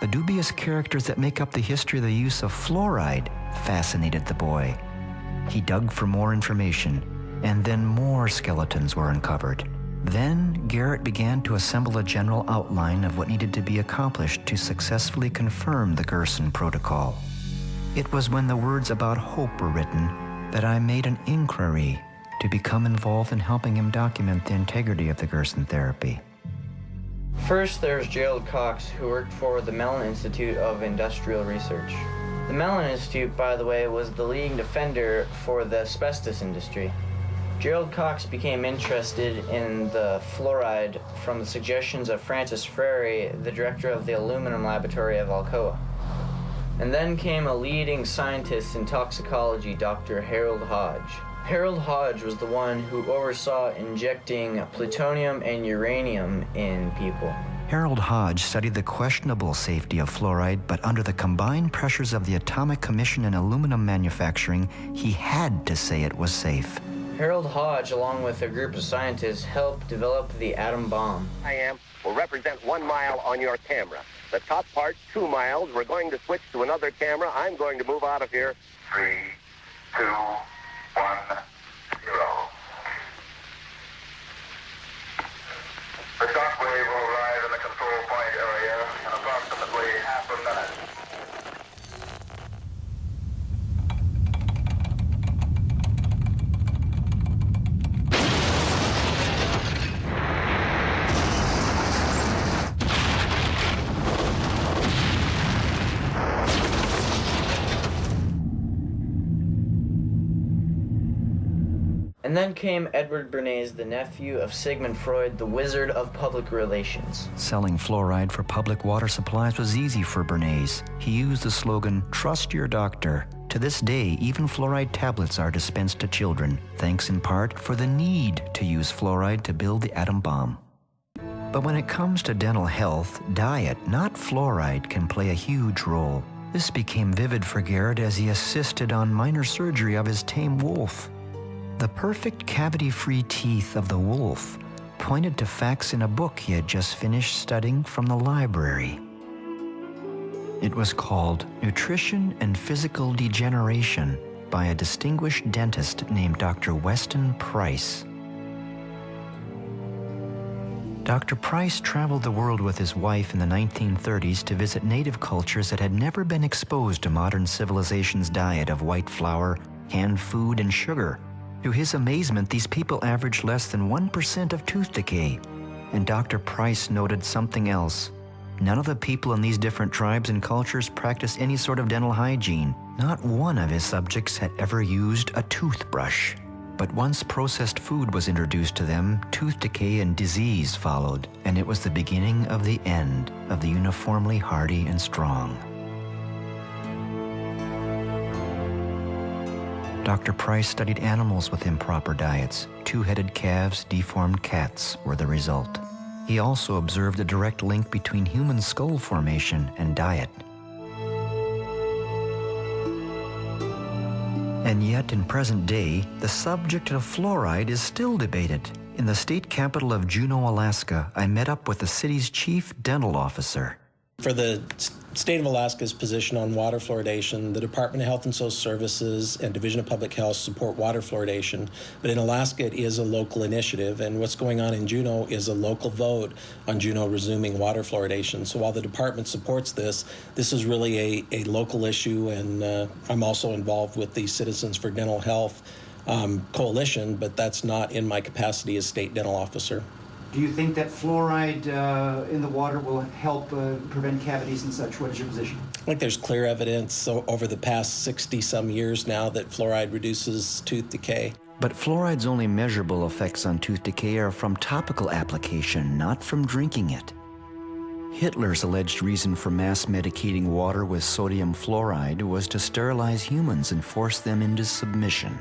The dubious characters that make up the history of the use of fluoride fascinated the boy. He dug for more information, and then more skeletons were uncovered. Then Garrett began to assemble a general outline of what needed to be accomplished to successfully confirm the Gerson Protocol. It was when the words about hope were written that I made an inquiry to become involved in helping him document the integrity of the Gerson therapy. First, there's Gerald Cox, who worked for the Mellon Institute of Industrial Research. The Mellon Institute, by the way, was the leading defender for the asbestos industry. Gerald Cox became interested in the fluoride from the suggestions of Francis Frary, the director of the aluminum laboratory of Alcoa. And then came a leading scientist in toxicology, Dr. Harold Hodge. Harold Hodge was the one who oversaw injecting plutonium and uranium in people. Harold Hodge studied the questionable safety of fluoride, but under the combined pressures of the Atomic Commission and aluminum manufacturing, he had to say it was safe. Harold Hodge, along with a group of scientists, helped develop the atom bomb. Will represent 1 mile on your camera. The top part, 2 miles. We're going to switch to another camera. I'm going to move out of here. 3, 2, 1, 0. The shockwave will arrive in the control point area in approximately half a minute. And then came Edward Bernays, the nephew of Sigmund Freud, the wizard of public relations. Selling fluoride for public water supplies was easy for Bernays. He used the slogan, "Trust your doctor." To this day, even fluoride tablets are dispensed to children, thanks in part for the need to use fluoride to build the atom bomb. But when it comes to dental health, diet, not fluoride, can play a huge role. This became vivid for Garrett as he assisted on minor surgery of his tame wolf. The perfect cavity-free teeth of the wolf pointed to facts in a book he had just finished studying from the library. It was called Nutrition and Physical Degeneration by a distinguished dentist named Dr. Weston Price. Dr. Price traveled the world with his wife in the 1930s to visit native cultures that had never been exposed to modern civilization's diet of white flour, canned food, and sugar. To his amazement, these people averaged less than 1% of tooth decay. And Dr. Price noted something else. None of the people in these different tribes and cultures practiced any sort of dental hygiene. Not one of his subjects had ever used a toothbrush. But once processed food was introduced to them, tooth decay and disease followed, and it was the beginning of the end of the uniformly hardy and strong. Dr. Price studied animals with improper diets. Two-headed calves, deformed cats were the result. He also observed a direct link between human skull formation and diet. And yet, in present day, the subject of fluoride is still debated. In the state capital of Juneau, Alaska, I met up with the city's chief dental officer. For the state of Alaska's position on water fluoridation, the Department of Health and Social Services and Division of Public Health support water fluoridation, but in Alaska it is a local initiative, and what's going on in Juneau is a local vote on Juneau resuming water fluoridation. So while the department supports this is really a local issue, and I'm also involved with the Citizens for Dental Health coalition, but that's not in my capacity as state dental officer. Do you think that fluoride in the water will help prevent cavities and such? What is your position? I think there's clear evidence over the past 60-some years now that fluoride reduces tooth decay. But fluoride's only measurable effects on tooth decay are from topical application, not from drinking it. Hitler's alleged reason for mass medicating water with sodium fluoride was to sterilize humans and force them into submission.